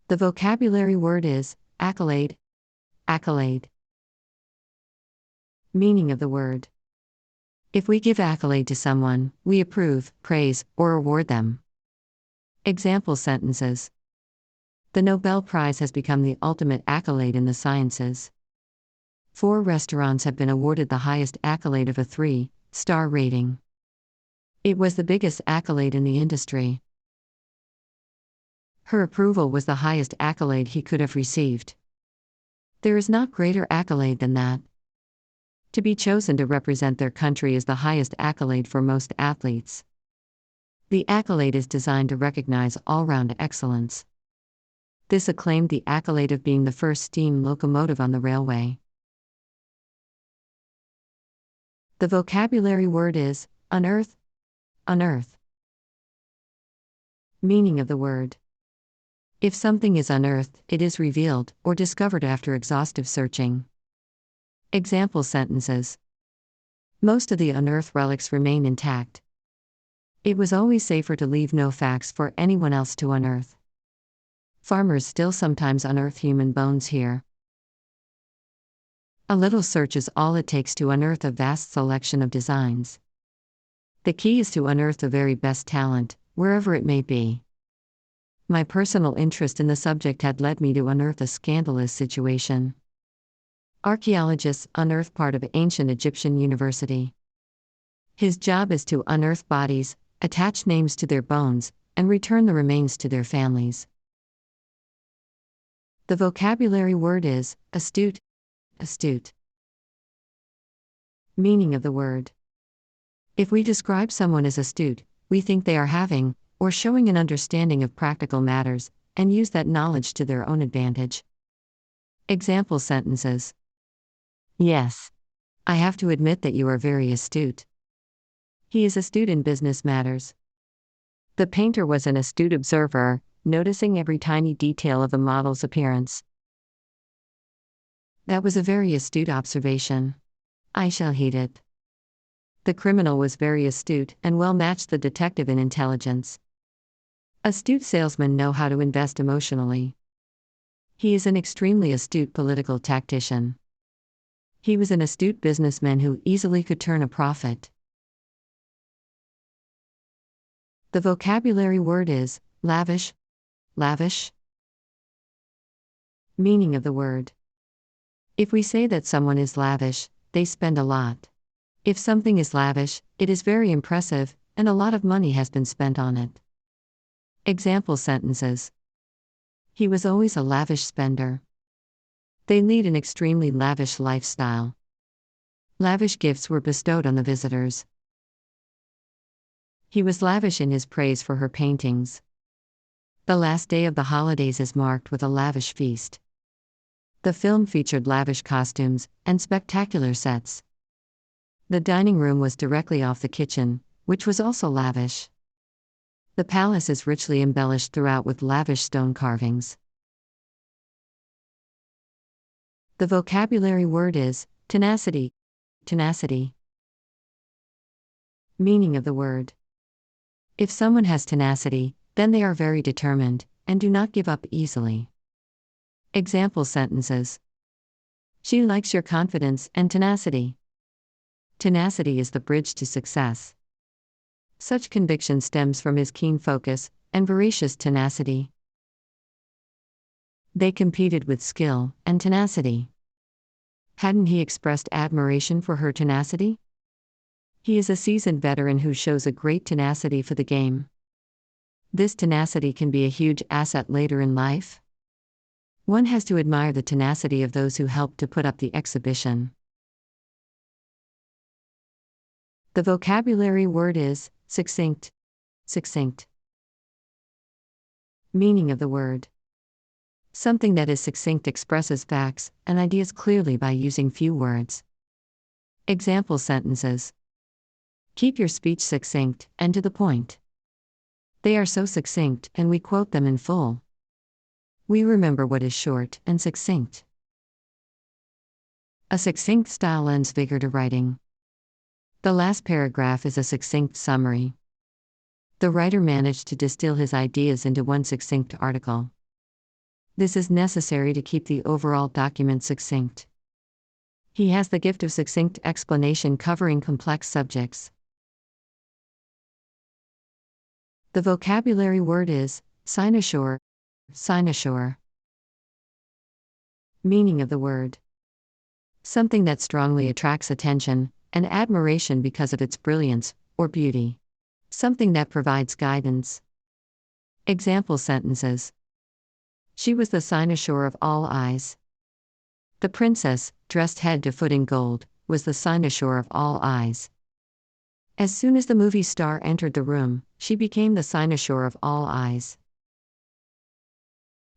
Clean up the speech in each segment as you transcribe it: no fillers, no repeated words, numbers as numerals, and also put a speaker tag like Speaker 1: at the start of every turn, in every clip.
Speaker 1: The vocabulary word is accolade. Accolade. Meaning of the word. If we give accolade to someone, we approve, praise, or award them. Example sentences. The Nobel Prize has become the ultimate accolade in the sciences. 4 restaurants have been awarded the highest accolade of a 3-star rating. It was the biggest accolade in the industry. Her approval was the highest accolade he could have received. There is not greater accolade than that. To be chosen to represent their country is the highest accolade for most athletes. The accolade is designed to recognize all-round excellence. This acclaimed the accolade of being the first steam locomotive on the railway. The vocabulary word is unearth. Unearth. Meaning of the word. If something is unearthed, it is revealed or discovered after exhaustive searching. Example sentences. Most of the unearthed relics remain intact. It was always safer to leave no facts for anyone else to unearth. Farmers still sometimes unearth human bones here. A little search is all it takes to unearth a vast selection of designs. The key is to unearth the very best talent, wherever it may be. My personal interest in the subject had led me to unearth a scandalous situation. Archaeologists unearth part of ancient Egyptian university. His job is to unearth bodies, attach names to their bones, and return the remains to their families. The vocabulary word is astute. Astute. Meaning of the word. If we describe someone as astute, we think they are having, or showing an understanding of practical matters, and use that knowledge to their own advantage. Example sentences. Yes. I have to admit that you are very astute. He is astute in business matters. The painter was an astute observer, noticing every tiny detail of the model's appearance. That was a very astute observation. I shall heed it. The criminal was very astute and well matched the detective in intelligence. Astute salesmen know how to invest emotionally. He is an extremely astute political tactician. He was an astute businessman who easily could turn a profit. The vocabulary word is lavish. Lavish. Meaning of the word. If we say that someone is lavish, they spend a lot. If something is lavish, it is very impressive, and a lot of money has been spent on it. Example sentences. He was always a lavish spender. They lead an extremely lavish lifestyle. Lavish gifts were bestowed on the visitors. He was lavish in his praise for her paintings. The last day of the holidays is marked with a lavish feast. The film featured lavish costumes and spectacular sets. The dining room was directly off the kitchen, which was also lavish. The palace is richly embellished throughout with lavish stone carvings. The vocabulary word is tenacity. Tenacity. Meaning of the word. If someone has tenacity, then they are very determined, and do not give up easily. Example sentences. She likes your confidence and tenacity. Tenacity is the bridge to success. Such conviction stems from his keen focus and voracious tenacity. They competed with skill and tenacity. Hadn't he expressed admiration for her tenacity? He is a seasoned veteran who shows a great tenacity for the game. This tenacity can be a huge asset later in life. One has to admire the tenacity of those who helped to put up the exhibition. The vocabulary word is succinct. Succinct. Meaning of the word. Something that is succinct expresses facts and ideas clearly by using few words. Example sentences. Keep your speech succinct and to the point. They are so succinct and we quote them in full. We remember what is short and succinct. A succinct style lends vigor to writing. The last paragraph is a succinct summary. The writer managed to distill his ideas into one succinct article. This is necessary to keep the overall document succinct. He has the gift of succinct explanation covering complex subjects. The vocabulary word is cynosure. Cynosure. Meaning of the word: something that strongly attracts attention and admiration because of its brilliance or beauty. Something that provides guidance. Example sentences: she was the cynosure of all eyes. The princess, dressed head to foot in gold, was the cynosure of all eyes. As soon as the movie star entered the room, she became the cynosure of all eyes.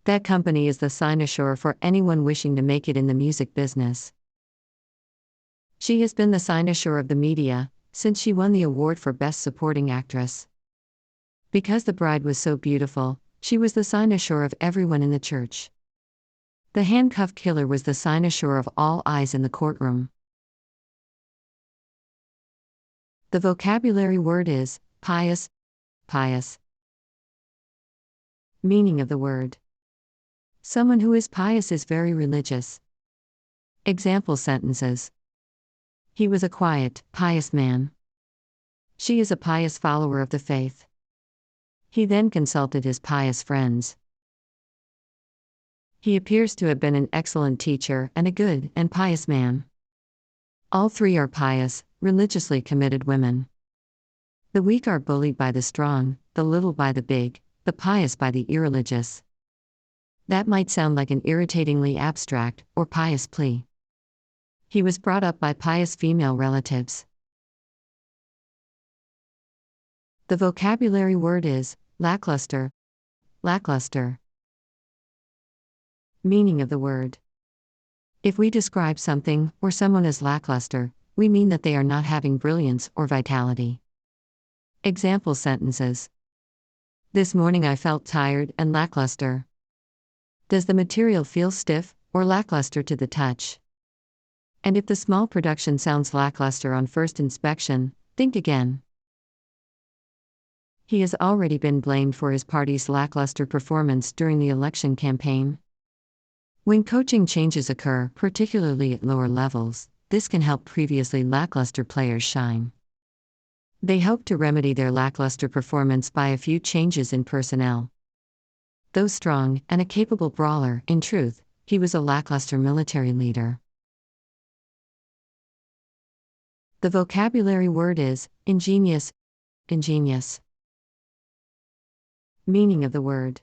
Speaker 1: That company is the cynosure for anyone wishing to make it in the music business. She has been the cynosure of the media since she won the award for Best Supporting Actress. Because the bride was so beautiful, she was the cynosure of everyone in the church. The handcuffed killer was the cynosure of all eyes in the courtroom. The vocabulary word is pious. Pious. Meaning of the word: someone who is pious is very religious. Example sentences: he was a quiet, pious man. She is a pious follower of the faith. He then consulted his pious friends. He appears to have been an excellent teacher and a good and pious man. All three are pious, religiously committed women. The weak are bullied by the strong, the little by the big, the pious by the irreligious. That might sound like an irritatingly abstract or pious plea. He was brought up by pious female relatives. The vocabulary word is lackluster. Lackluster. Meaning of the word: if we describe something or someone as lackluster, we mean that they are not having brilliance or vitality. Example sentences: this morning I felt tired and lackluster. Does the material feel stiff or lackluster to the touch? And if the small production sounds lackluster on first inspection, think again. He has already been blamed for his party's lackluster performance during the election campaign. When coaching changes occur, particularly at lower levels, this can help previously lackluster players shine. They hope to remedy their lackluster performance by a few changes in personnel. Though strong and a capable brawler, in truth, he was a lackluster military leader. The vocabulary word is ingenious. Ingenious. Meaning of the word: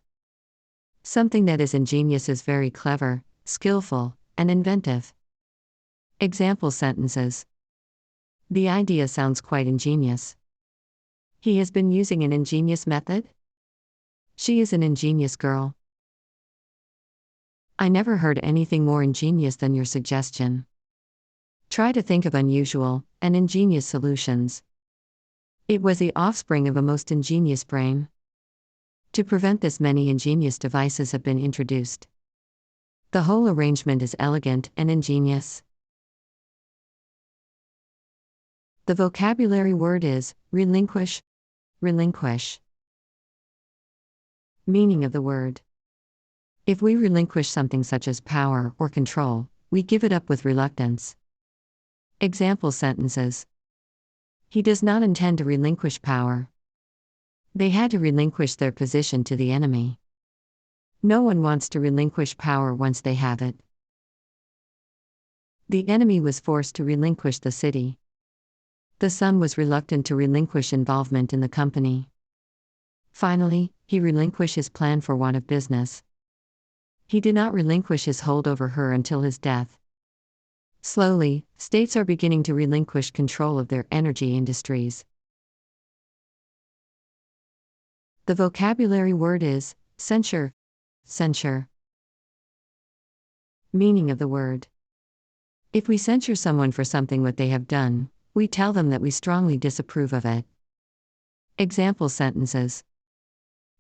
Speaker 1: something that is ingenious is very clever, skillful, and inventive. Example sentences: the idea sounds quite ingenious. He has been using an ingenious method. She is an ingenious girl. I never heard anything more ingenious than your suggestion. Try to think of unusual and ingenious solutions. It was the offspring of a most ingenious brain. To prevent this, many ingenious devices have been introduced. The whole arrangement is elegant and ingenious. The vocabulary word is relinquish. Relinquish. Meaning of the word: if we relinquish something such as power or control, we give it up with reluctance. Example sentences: he does not intend to relinquish power. They had to relinquish their position to the enemy. No one wants to relinquish power once they have it. The enemy was forced to relinquish the city. The son was reluctant to relinquish involvement in the company. Finally, he relinquished his plan for want of business. He did not relinquish his hold over her until his death. Slowly, states are beginning to relinquish control of their energy industries. The vocabulary word is censure. Censure. Meaning of the word: if we censure someone for something what they have done, we tell them that we strongly disapprove of it. Example sentences: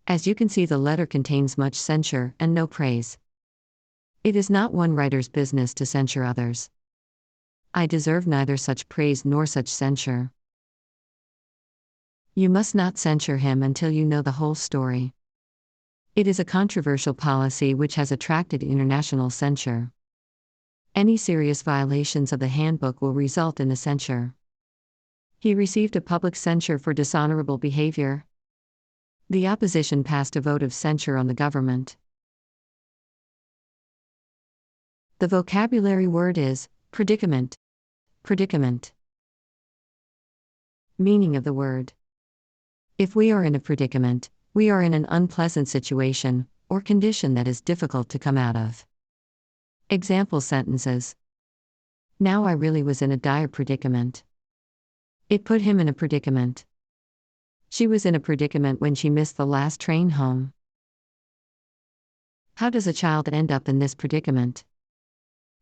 Speaker 1: as you can see, the letter contains much censure and no praise. It is not one writer's business to censure others. I deserve neither such praise nor such censure. You must not censure him until you know the whole story. It is a controversial policy which has attracted international censure. Any serious violations of the handbook will result in a censure. He received a public censure for dishonorable behavior. The opposition passed a vote of censure on the government. The vocabulary word is predicament. Predicament. Meaning of the word. If we are in a predicament, we are in an unpleasant situation, or condition that is difficult to come out of. Example sentences. Now I really was in a dire predicament. It put him in a predicament. She was in a predicament when she missed the last train home. How does a child end up in this predicament?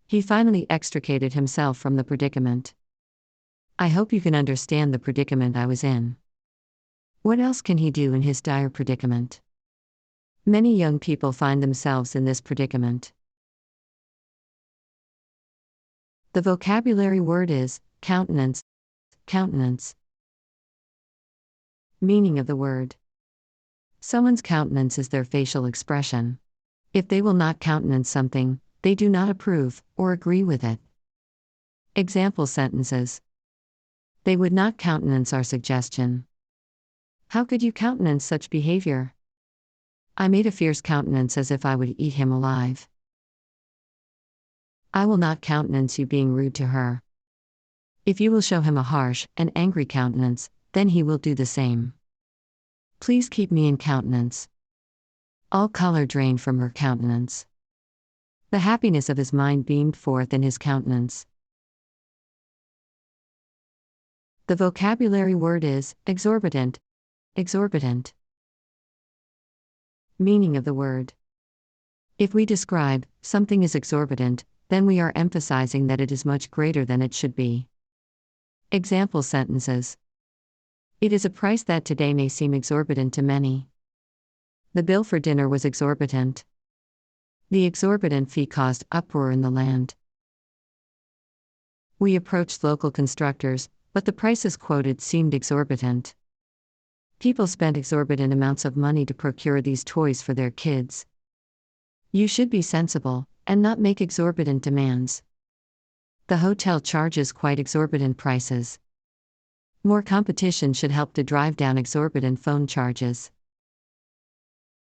Speaker 1: He finally extricated himself from the predicament. I hope you can understand the predicament I was in. What else can he do in his dire predicament? Many young people find themselves in this predicament. The vocabulary word is countenance. Countenance. Meaning of the word. Someone's countenance is their facial expression. If they will not countenance something, they do not approve or agree with it. Example sentences. They would not countenance our suggestion. How could you countenance such behavior? I made a fierce countenance as if I would eat him alive. I will not countenance you being rude to her. If you will show him a harsh and angry countenance, then he will do the same. Please keep me in countenance. All color drained from her countenance. The happiness of his mind beamed forth in his countenance. The vocabulary word is exorbitant. Exorbitant. Meaning of the word. If we describe something as exorbitant, then we are emphasizing that it is much greater than it should be. Example sentences. It is a price that today may seem exorbitant to many. The bill for dinner was exorbitant. The exorbitant fee caused uproar in the land. We approached local constructors, but the prices quoted seemed exorbitant. People spent exorbitant amounts of money to procure these toys for their kids. You should be sensible and not make exorbitant demands. The hotel charges quite exorbitant prices. More competition should help to drive down exorbitant phone charges.